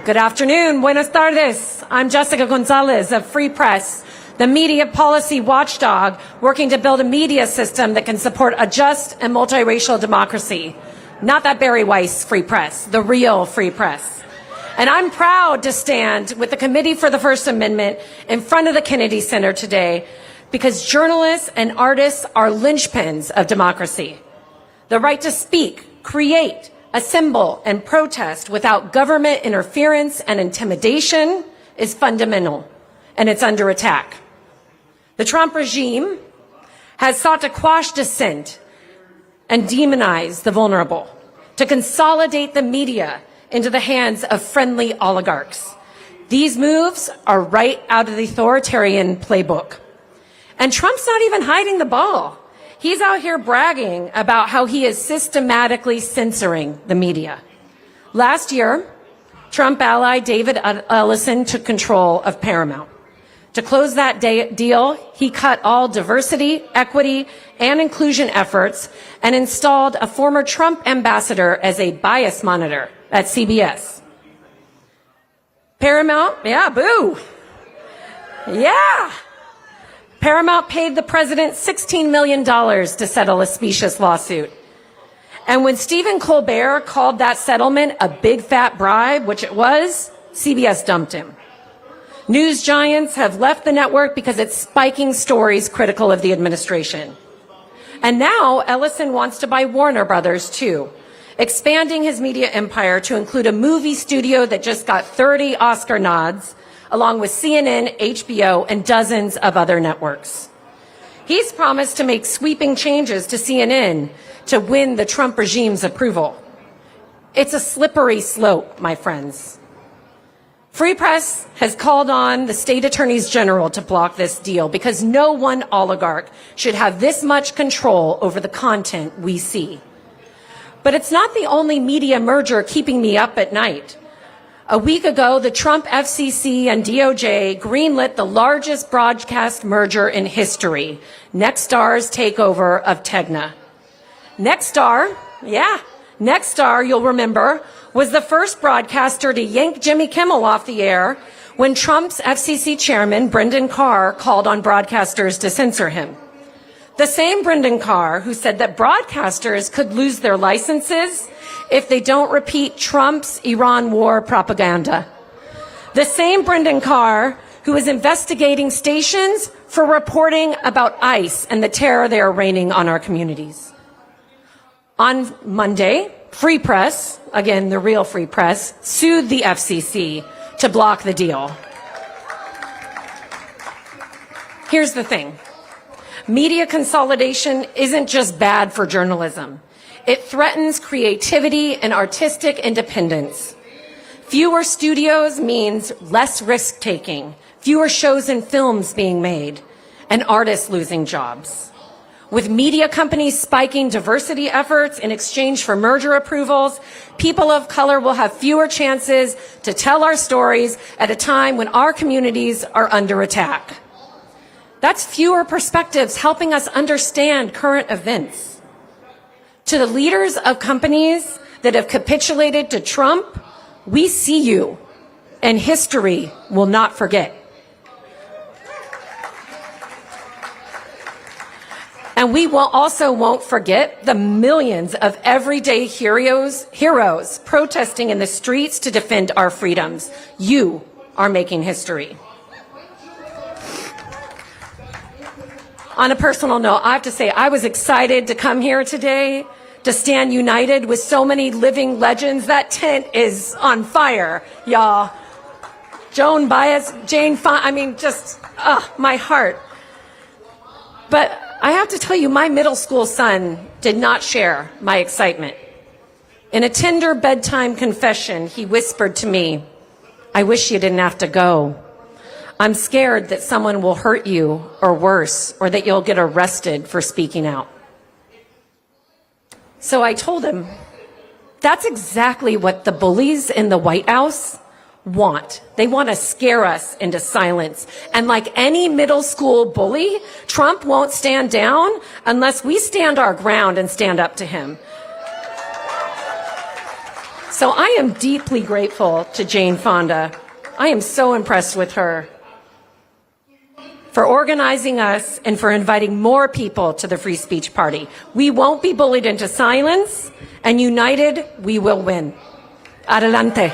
Good afternoon. Buenas tardes. I'm Jessica González of Free Press, the media policy watchdog working to build a media system that can support a just and multiracial democracy. Not that Barry Weiss free press, the real free press. And I'm proud to stand with the Committee for the First Amendment in front of the Kennedy Center today because journalists and artists are linchpins of democracy. The right to speak, create, assemble, and protest without government interference and intimidation is fundamental, and it's under attack. The Trump regime has sought to quash dissent and demonize the vulnerable, to consolidate the media into the hands of friendly oligarchs. These moves are right out of the authoritarian playbook. And Trump's not even hiding the ball. He's out here bragging about how he is systematically censoring the media. Last year, Trump ally David Ellison took control of Paramount. To close that deal, he cut all diversity, equity, and inclusion efforts and installed a former Trump ambassador as a bias monitor at CBS. Paramount, yeah, boo. Yeah. Paramount paid the president $16 million to settle a specious lawsuit. And when Stephen Colbert called that settlement a big fat bribe, which it was, CBS dumped him. News giants have left the network because it's spiking stories critical of the administration. And now Ellison wants to buy Warner Brothers too, expanding his media empire to include a movie studio that just got 30 Oscar nods, along with CNN, HBO, and dozens of other networks. He's promised to make sweeping changes to CNN to win the Trump regime's approval. It's a slippery slope, my friends. Free Press has called on the state attorneys general to block this deal because no one oligarch should have this much control over the content we see. But it's not the only media merger keeping me up at night. A week ago, the Trump FCC and DOJ greenlit the largest broadcast merger in history, Nexstar's takeover of Tegna. Nexstar, you'll remember, was the first broadcaster to yank Jimmy Kimmel off the air when Trump's FCC chairman, Brendan Carr, called on broadcasters to censor him. The same Brendan Carr who said that broadcasters could lose their licenses if they don't repeat Trump's Iran war propaganda. The same Brendan Carr who is investigating stations for reporting about ICE and the terror they are raining on our communities. On Monday, Free Press, again, the real Free Press, sued the FCC to block the deal. Here's the thing. Media consolidation isn't just bad for journalism. It threatens creativity and artistic independence. Fewer studios means less risk-taking, fewer shows and films being made, and artists losing jobs. With media companies spiking diversity efforts in exchange for merger approvals, people of color will have fewer chances to tell our stories at a time when our communities are under attack. That's fewer perspectives helping us understand current events. To the leaders of companies that have capitulated to Trump, we see you, and history will not forget. And we also won't forget the millions of everyday heroes protesting in the streets to defend our freedoms. You are making history. On a personal note, I have to say I was excited to come here today to stand united with so many living legends. That tent is on fire, y'all. Joan Baez, Jane Fonda, my heart. But I have to tell you, my middle school son did not share my excitement. In a tender bedtime confession, he whispered to me, "I wish you didn't have to go. I'm scared that someone will hurt you, or worse, or that you'll get arrested for speaking out." So I told him, that's exactly what the bullies in the White House want. They want to scare us into silence. And like any middle school bully, Trump won't stand down unless we stand our ground and stand up to him. So I am deeply grateful to Jane Fonda. I am so impressed with her for organizing us and for inviting more people to the Free Speech Party. We won't be bullied into silence, and united, we will win. Adelante.